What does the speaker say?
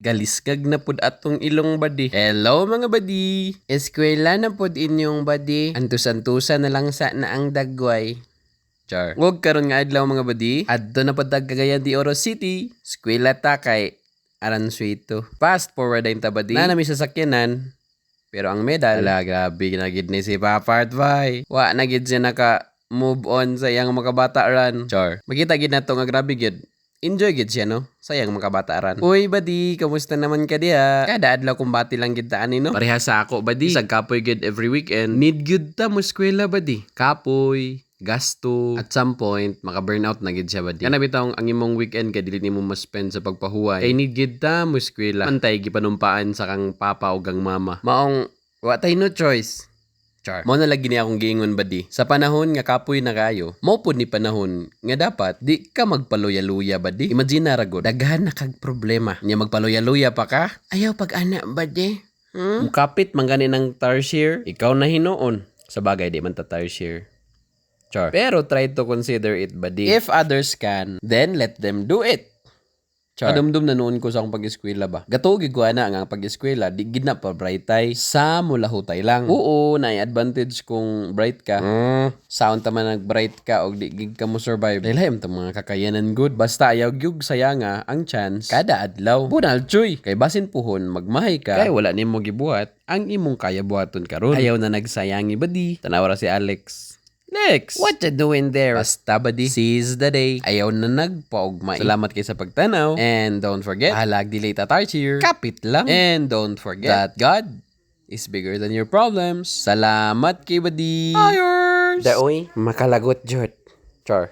Galiskag na pud atong ilong badi. Hello mga badi. Eskwela na pud inyong badi. Antus-antusa na lang sa na ang dagway. Char. Wag karon nga adlaw mga badi. Adto na pud Cagayan de Oro City. Eskwela ta kay Aransuito. Fast forward din ta badi. Na nami sasakyanan. Pero ang medal, ala grabe na gid ni si Papa Artvay. Wa na gid siya naka move on sa iyang makabata ran. Char. Makita gid nato nga grabe gid. Enjoy gid siya, no? Sayang makabataran. Uy, badi, kamusta naman ka diha? Kada adlaw kumbati lang gid taan no? Pareha sa ako, badi. Isag kapoy gid every weekend. Need gid ta mo eskwela, badi. Kapoy, gasto, at some point, maka-burnout na gid siya, badi. Kana bitaw ang imong weekend kay dili nimo ma-spend sa pagpahuway. Kay need gid ta mo eskwela. Antay gipanumpaan sa kang papa o kang mama. Maong, wa tay no choice. Char. Mo na lagi niya akong giingon badi. Sa panahon nga kapoy na kayo, mo pud ni panahon nga dapat di ka magpaluya-luya badi. Imagine na ragod, daghan na kag problema. Nya magpaluya-luya pa ka? Ayaw pag-ana badi. Mukapit man gani ng tarsier, ikaw na hinuon. Sa bagay di man ta tarsier. Char. Pero try to consider it badi. If others can, then let them do it. Char. Kadumdum na noon ko sa akong pag-eskwela ba. Gatugi ko na ang pag-eskwela, di gid na pa brightay sa mulahutay lang. Oo, na advantage kung bright ka. Sound ta man nag-bright ka og di gid ka mo survive. Lahi ta mga kakayanan good. Basta ayaw gyud sayanga ang chance kada adlaw. Bunal chuy, kay basin puhon magmahay ka. Kay wala nimo gibuhat ang imong kaya buhaton karon. Ayaw na nagsayangi badi. Tanawa ra si Alex. Next! What you doing there? Basta badi, seize the day. Ayaw na nagpaugmay. Salamat kayo sa pagtanaw. And don't forget, halag delay tatar cheer. Kapit lang. And don't forget that God is bigger than your problems. Salamat kay badi. Ayers! Daoy, makalagot jud. Char.